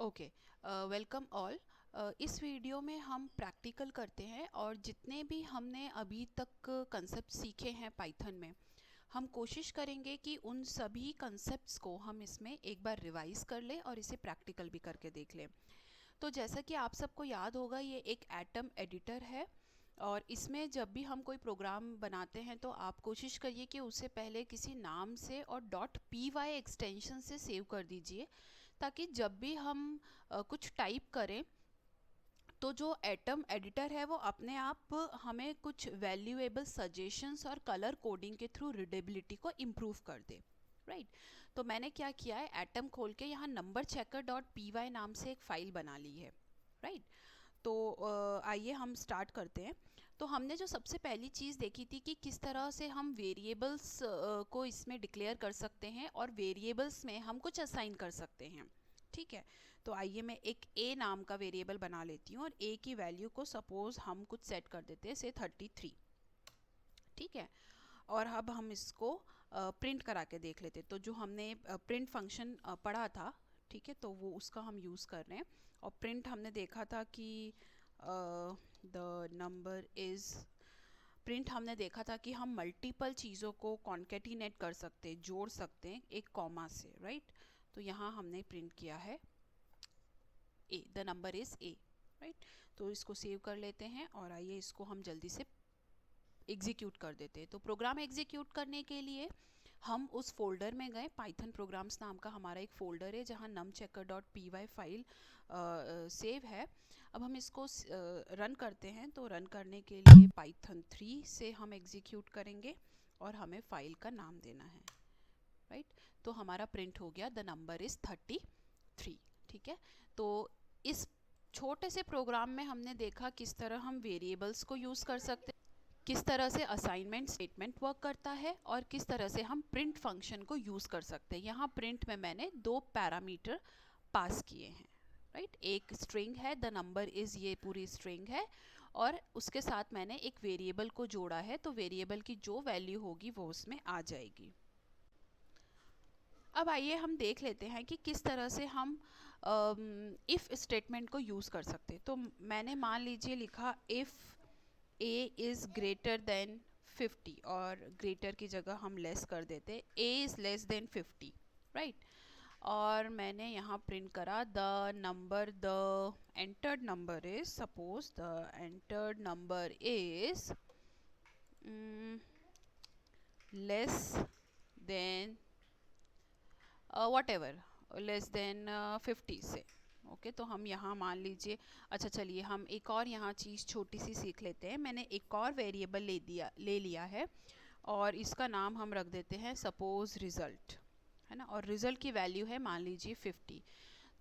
Okay, welcome all. इस video में हम प्रैक्टिकल करते हैं और जितने भी हमने अभी तक कंसेप्ट सीखे हैं पाइथन में, हम कोशिश करेंगे कि उन सभी कंसेप्ट्स को हम इसमें एक बार रिवाइज कर लें और इसे प्रैक्टिकल भी करके देख लें। तो जैसा कि आप सबको याद होगा, ये एक एटम एडिटर है और इसमें जब भी हम कोई प्रोग्राम बनाते हैं तो आप कोशिश करिए कि उसे पहले किसी नाम से और .py एक्सटेंशन से सेव कर दीजिए, ताकि जब भी हम कुछ टाइप करें तो जो एटम एडिटर है वो अपने आप हमें कुछ वैल्यूएबल सजेशंस और कलर कोडिंग के थ्रू रीडेबिलिटी को इम्प्रूव कर दे। राइट तो मैंने क्या किया है, एटम खोल के यहाँ नंबर चेकर .py नाम से एक फ़ाइल बना ली है। राइट तो आइए हम स्टार्ट करते हैं। तो हमने जो सबसे पहली चीज़ देखी थी कि किस तरह से हम वेरिएबल्स को इसमें डिक्लेयर कर सकते हैं और वेरिएबल्स में हम कुछ असाइन कर सकते हैं। ठीक है, तो आइए मैं एक a नाम का वेरिएबल बना लेती हूँ और a की वैल्यू को सपोज हम कुछ सेट कर देते हैं, से 33। ठीक है, और अब हम इसको प्रिंट करा के देख लेते। तो जो हमने प्रिंट फंक्शन पढ़ा था, ठीक है, तो वो उसका हम यूज़ कर रहे हैं। और प्रिंट हमने देखा था कि द नंबर इज़, प्रिंट हमने देखा था कि हम मल्टीपल चीज़ों को कॉन्केटिनेट कर सकते हैं, जोड़ सकते हैं एक कॉमा से। राइट तो यहाँ हमने प्रिंट किया है a, the number is a। Right तो इसको सेव कर लेते हैं और आइए इसको हम जल्दी से एग्जीक्यूट कर देते हैं। तो प्रोग्राम एग्जीक्यूट करने के लिए हम उस फोल्डर में गए, पाइथन प्रोग्राम्स नाम का हमारा एक फ़ोल्डर है जहाँ numchecker.py फाइल सेव है। अब हम इसको रन करते हैं। तो रन करने के लिए पाइथन 3 से हम एग्जीक्यूट करेंगे और हमें फ़ाइल का नाम देना है। राइट तो हमारा प्रिंट हो गया द नंबर इज़ 33। ठीक है, तो इस छोटे से प्रोग्राम में हमने देखा किस तरह हम वेरिएबल्स को यूज़ कर सकते हैं, किस तरह से असाइनमेंट स्टेटमेंट वर्क करता है और किस तरह से हम प्रिंट फंक्शन को यूज़ कर सकते हैं। यहाँ प्रिंट में मैंने 2 पैरामीटर पास किए हैं। राइट एक स्ट्रिंग है, द नंबर इज़, ये पूरी स्ट्रिंग है, और उसके साथ मैंने एक वेरिएबल को जोड़ा है। तो वेरिएबल की जो वैल्यू होगी वो उसमें आ जाएगी। अब आइए हम देख लेते हैं कि किस तरह से हम इफ़ स्टेटमेंट को यूज़ कर सकते हैं। तो मैंने मान लीजिए लिखा if a is greater than 50, और ग्रेटर की जगह हम लेस कर देते, a is less than 50। Right और मैंने यहाँ प्रिंट करा the number, the entered number is, suppose the entered number is less than whatever, less than 50 से। ओके तो हम यहाँ मान लीजिए, अच्छा चलिए हम एक और यहाँ चीज़ छोटी सी सीख लेते हैं। मैंने एक और वेरिएबल ले लिया है और इसका नाम हम रख देते हैं सपोज रिज़ल्ट, है ना, और रिज़ल्ट की वैल्यू है मान लीजिए 50।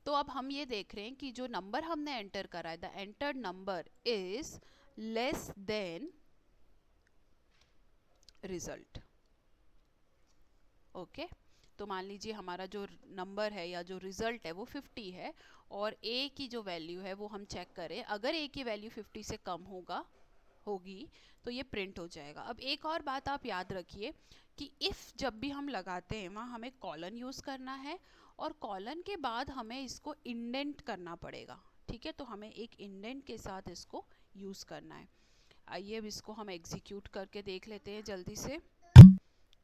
तो अब हम ये देख रहे हैं कि जो नंबर हमने एंटर करा है, the entered number is less than result. Okay तो मान लीजिए हमारा जो नंबर है या जो रिज़ल्ट है वो 50 है और a की जो वैल्यू है वो हम चेक करें, अगर a की वैल्यू 50 से कम होगी तो ये प्रिंट हो जाएगा। अब एक और बात आप याद रखिए कि इफ़ जब भी हम लगाते हैं वहाँ हमें कॉलन यूज़ करना है और कॉलन के बाद हमें इसको इंडेंट करना पड़ेगा। ठीक है, तो हमें एक इंडेंट के साथ इसको यूज़ करना है। आइए अब इसको हम एग्जीक्यूट करके देख लेते हैं जल्दी से।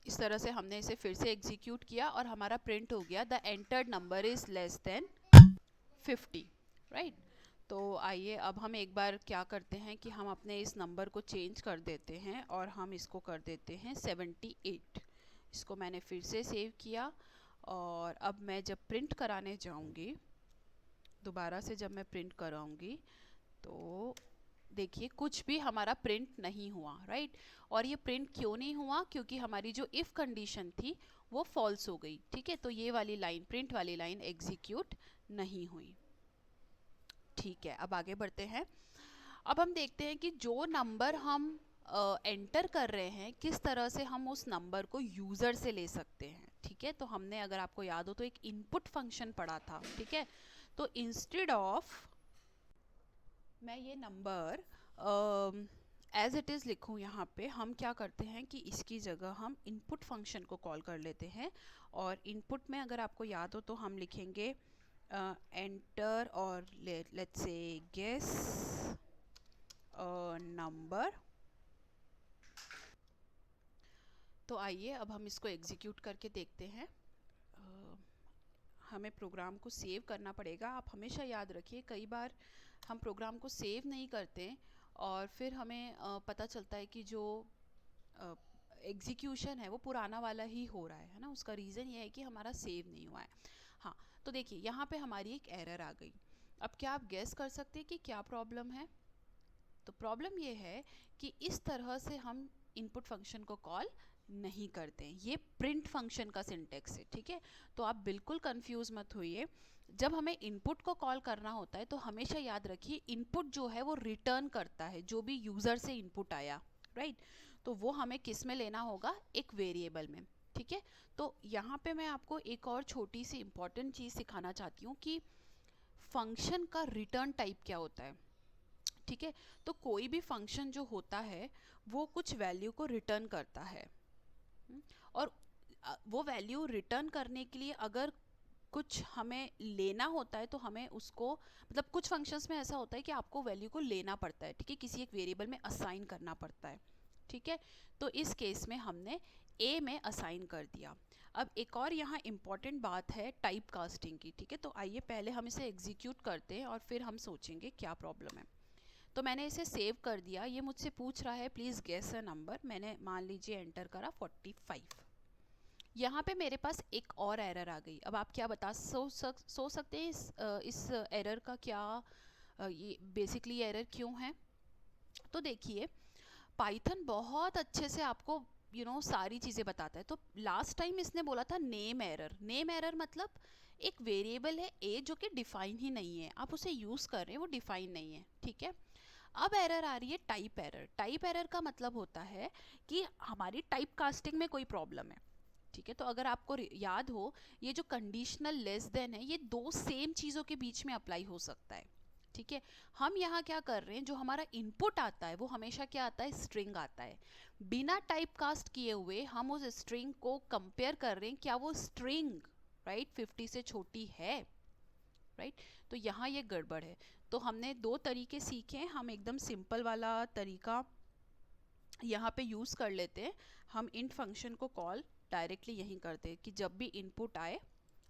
इस तरह से हमने इसे फिर से एग्जीक्यूट किया और हमारा प्रिंट हो गया the entered number is less than 50। Right तो आइए अब हम एक बार क्या करते हैं कि हम अपने इस नंबर को चेंज कर देते हैं और हम इसको कर देते हैं 78। इसको मैंने फिर से सेव किया और अब मैं जब प्रिंट कराने जाऊंगी, दोबारा से जब मैं प्रिंट कराऊंगी, तो देखिए कुछ भी हमारा प्रिंट नहीं हुआ। राइट और ये प्रिंट क्यों नहीं हुआ, क्योंकि हमारी जो इफ़ कंडीशन थी वो फॉल्स हो गई। ठीक है, तो ये वाली लाइन, प्रिंट वाली लाइन एग्जीक्यूट नहीं हुई। ठीक है, अब आगे बढ़ते हैं। अब हम देखते हैं कि जो नंबर हम एंटर कर रहे हैं किस तरह से हम उस नंबर को यूज़र से ले सकते हैं। ठीक है, तो हमने, अगर आपको याद हो तो, एक इनपुट फंक्शन पढ़ा था। ठीक है, तो इंस्टेड ऑफ मैं ये नंबर एज इट इज़ लिखूँ, यहाँ पे हम क्या करते हैं कि इसकी जगह हम इनपुट फंक्शन को कॉल कर लेते हैं। और इनपुट में अगर आपको याद हो तो हम लिखेंगे enter or let's say guess a number। तो आइए अब हम इसको एग्जीक्यूट करके देखते हैं। हमें प्रोग्राम को सेव करना पड़ेगा। आप हमेशा याद रखिए, कई बार हम प्रोग्राम को सेव नहीं करते और फिर हमें पता चलता है कि जो एग्जीक्यूशन है वो पुराना वाला ही हो रहा है ना। उसका रीज़न ये है कि हमारा सेव नहीं हुआ है। हाँ, तो देखिए यहाँ पे हमारी एक एरर आ गई। अब क्या आप गेस कर सकते हैं कि क्या प्रॉब्लम है? तो प्रॉब्लम ये है कि इस तरह से हम इनपुट फंक्शन को कॉल नहीं करते हैं। ये प्रिंट फंक्शन का सिंटेक्स है, ठीक है। तो आप बिल्कुल कंफ्यूज मत होइए। जब हमें इनपुट को कॉल करना होता है तो हमेशा याद रखिए इनपुट जो है वो रिटर्न करता है जो भी यूज़र से इनपुट आया, राइट। तो वो हमें किस में लेना होगा? एक वेरिएबल में, ठीक है। तो यहाँ पे मैं आपको एक और छोटी सी इंपॉर्टेंट चीज़ सिखाना चाहती हूँ कि फंक्शन का रिटर्न टाइप क्या होता है, ठीक है। तो कोई भी फंक्शन जो होता है वो कुछ वैल्यू को रिटर्न करता है, और वो वैल्यू रिटर्न करने के लिए अगर कुछ हमें लेना होता है तो हमें उसको, मतलब कुछ फंक्शंस में ऐसा होता है कि आपको वैल्यू को लेना पड़ता है, ठीक है, किसी एक वेरिएबल में असाइन करना पड़ता है, ठीक है। तो इस केस में हमने a में असाइन कर दिया। अब एक और यहाँ इम्पॉर्टेंट बात है टाइप कास्टिंग की, ठीक है। तो आइए पहले हम इसे एग्जीक्यूट करते हैं और फिर हम सोचेंगे क्या प्रॉब्लम है। तो मैंने इसे सेव कर दिया। ये मुझसे पूछ रहा है प्लीज़ गेस अ नंबर। मैंने मान लीजिए एंटर करा 45। यहाँ पे मेरे पास एक और एरर आ गई। अब आप क्या सोच सकते हैं इस एरर का क्या, ये बेसिकली एरर क्यों है? तो देखिए पाइथन बहुत अच्छे से आपको सारी चीज़ें बताता है। तो लास्ट टाइम इसने बोला था नेम एरर। नेम एरर मतलब एक वेरिएबल है a जो कि डिफाइन ही नहीं है, आप उसे यूज़ कर रहे हैं, वो डिफाइन नहीं है, ठीक है। अब एरर आ रही है टाइप एरर। टाइप एरर का मतलब होता है कि हमारी टाइप कास्टिंग में कोई प्रॉब्लम है, ठीक है। तो अगर आपको याद हो, ये जो कंडीशनल लेस देन है ये दो सेम चीज़ों के बीच में अप्लाई हो सकता है, ठीक है। हम यहाँ क्या कर रहे हैं, जो हमारा इनपुट आता है वो हमेशा क्या आता है? स्ट्रिंग आता है। बिना टाइप कास्ट किए हुए हम उस स्ट्रिंग को कंपेयर कर रहे हैं, क्या वो स्ट्रिंग राइट 50 से छोटी है, राइट। तो यहाँ ये गड़बड़ है। तो हमने दो तरीके सीखे हैं, हम एकदम सिंपल वाला तरीका यहाँ पे यूज़ कर लेते हैं। हम इंट फंक्शन को कॉल डायरेक्टली यहीं करते हैं कि जब भी इनपुट आए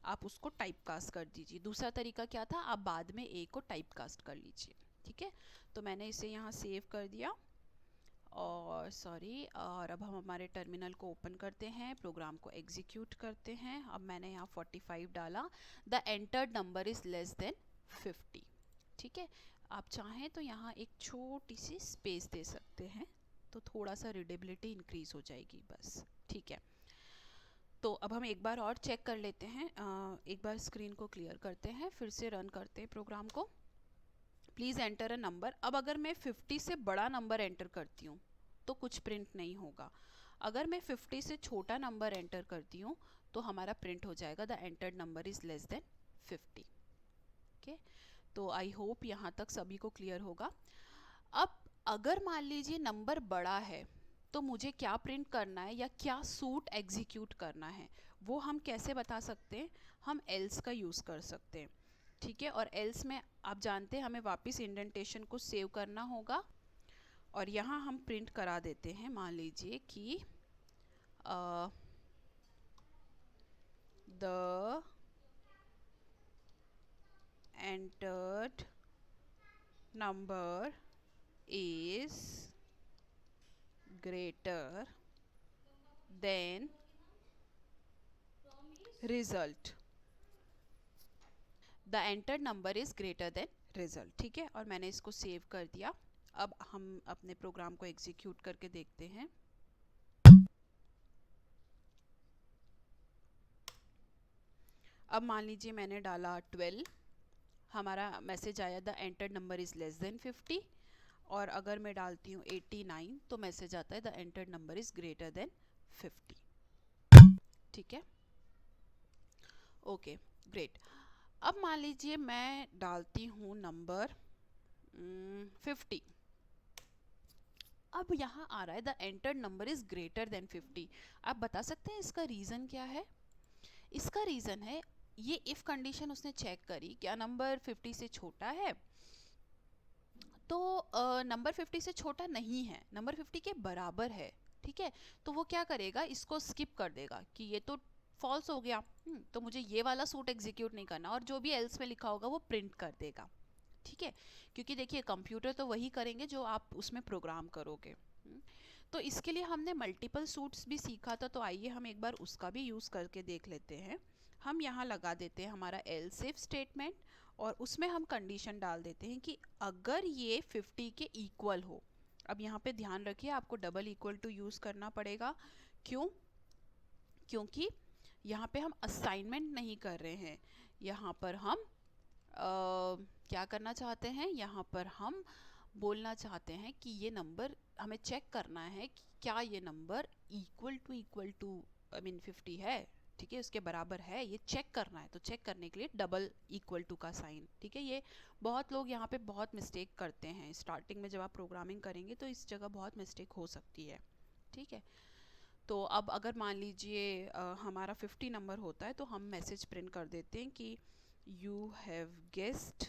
आप उसको टाइप कास्ट कर दीजिए। दूसरा तरीका क्या था? आप बाद में ए को टाइप कास्ट कर लीजिए, ठीक है। तो मैंने इसे यहाँ सेव कर दिया और और अब हम हमारे टर्मिनल को ओपन करते हैं, प्रोग्राम को एग्जीक्यूट करते हैं। अब मैंने यहाँ 45 डाला। The entered number is less than 50, ठीक है। आप चाहें तो यहाँ एक छोटी सी स्पेस दे सकते हैं तो थोड़ा सा रीडेबिलिटी इंक्रीज हो जाएगी, बस, ठीक है। तो अब हम एक बार और चेक कर लेते हैं। एक बार स्क्रीन को क्लियर करते हैं, फिर से रन करते हैं प्रोग्राम को। Please enter a number. अब अगर मैं 50 से बड़ा नंबर एंटर करती हूँ तो कुछ प्रिंट नहीं होगा। अगर मैं 50 से छोटा नंबर एंटर करती हूँ तो हमारा प्रिंट हो जाएगा the entered number is less than 50, okay. तो आई होप यहाँ तक सभी को क्लियर होगा। अब अगर मान लीजिए नंबर बड़ा है तो मुझे क्या प्रिंट करना है या क्या सूट एग्जीक्यूट करना है, वो हम कैसे बता सकते हैं? हम एल्स का यूज़ कर सकते हैं, ठीक है। और एल्स में आप जानते हैं हमें वापस इंडेंटेशन को सेव करना होगा और यहाँ हम प्रिंट करा देते हैं, मान लीजिए कि the entered number is greater than result। the entered number is greater than result, ठीक है। और मैंने इसको सेव कर दिया। अब हम अपने प्रोग्राम को एग्जीक्यूट करके देखते हैं। अब मान लीजिए मैंने डाला 12, हमारा मैसेज आया the entered number is less than 50। और अगर मैं डालती हूँ 89 तो मैसेज आता है the entered number is greater than 50, ठीक है, ओके, ग्रेट। अब मान लीजिए मैं डालती हूँ नंबर 50। अब यहाँ आ रहा है the entered number is greater than 50। आप बता सकते हैं इसका रीज़न क्या है? इसका रीज़न है ये इफ़ कंडीशन उसने चेक करी, क्या नंबर 50 से छोटा है, तो नंबर 50 से छोटा नहीं है, नंबर 50 के बराबर है, ठीक है, तो वो क्या करेगा, इसको स्किप कर देगा कि ये तो फॉल्स हो गया, तो मुझे ये वाला सूट एग्जीक्यूट नहीं करना, और जो भी एल्स में लिखा होगा वो प्रिंट कर देगा, ठीक है, क्योंकि देखिए कंप्यूटर तो वही करेंगे जो आप उसमें प्रोग्राम करोगे। तो इसके लिए हमने मल्टीपल सूट्स भी सीखा था, तो आइए हम एक बार उसका भी यूज़ करके देख लेते हैं। हम यहाँ लगा देते हैं हमारा एल्स इफ स्टेटमेंट, और उसमें हम कंडीशन डाल देते हैं कि अगर ये 50 के इक्वल हो। अब यहाँ पे ध्यान रखिए, आपको डबल इक्वल टू यूज़ करना पड़ेगा। क्यों? क्योंकि यहाँ पे हम असाइनमेंट नहीं कर रहे हैं, यहाँ पर हम क्या करना चाहते हैं, यहाँ पर हम बोलना चाहते हैं कि ये नंबर हमें चेक करना है कि क्या ये number equal to I mean 50 है, ठीक है, उसके बराबर है, ये चेक करना है। तो चेक करने के लिए डबल इक्वल टू का साइन, ठीक है। ये बहुत लोग यहाँ पे बहुत मिस्टेक करते हैं, स्टार्टिंग में जब आप प्रोग्रामिंग करेंगे तो इस जगह बहुत मिस्टेक हो सकती है, ठीक है। तो अब अगर मान लीजिए हमारा 50 नंबर होता है, तो हम मैसेज प्रिंट कर देते हैं कि you have guessed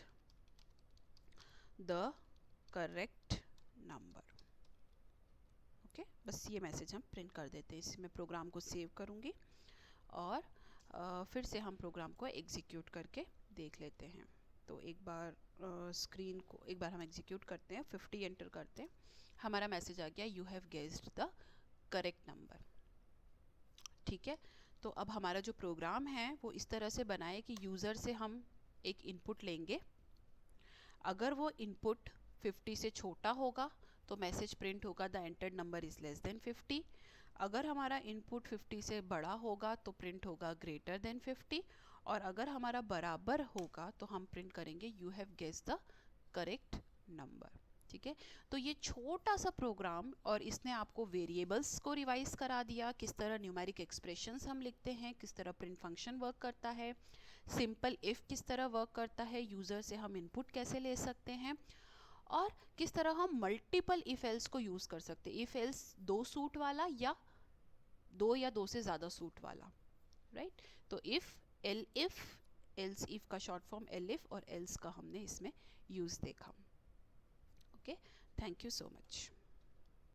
the correct number, okay, बस ये मैसेज हम प्रिंट कर देते हैं। इसमें प्रोग्राम को सेव करूँगी और फिर से हम प्रोग्राम को एग्जीक्यूट करके देख लेते हैं। तो एक बार स्क्रीन को एक बार हम एग्जीक्यूट करते हैं, 50 एंटर करते हैं, हमारा मैसेज आ गया, you have guessed the correct number, ठीक है। तो अब हमारा जो प्रोग्राम है वो इस तरह से बना है कि यूज़र से हम एक इनपुट लेंगे, अगर वो इनपुट 50 से छोटा होगा तो मैसेज प्रिंट होगा the entered number is less than 50। अगर हमारा इनपुट 50 से बड़ा होगा तो प्रिंट होगा ग्रेटर देन 50, और अगर हमारा बराबर होगा तो हम प्रिंट करेंगे you have guessed the correct number, ठीक है। तो ये छोटा सा प्रोग्राम, और इसने आपको वेरिएबल्स को रिवाइज करा दिया, किस तरह न्यूमेरिक एक्सप्रेशंस हम लिखते हैं, किस तरह प्रिंट फंक्शन वर्क करता है, सिंपल इफ़ किस तरह वर्क करता है, यूज़र से हम इनपुट कैसे ले सकते हैं, और किस तरह हम मल्टीपल इफ एल्स को यूज़ कर सकते हैं। इफ एल्स 2 सूट वाला या 2 से ज़्यादा सूट वाला, राइट। तो if, L if, else if का शॉर्ट फॉर्म एल इफ, और एल्स का हमने इसमें यूज़ देखा। Okay, thank you so much.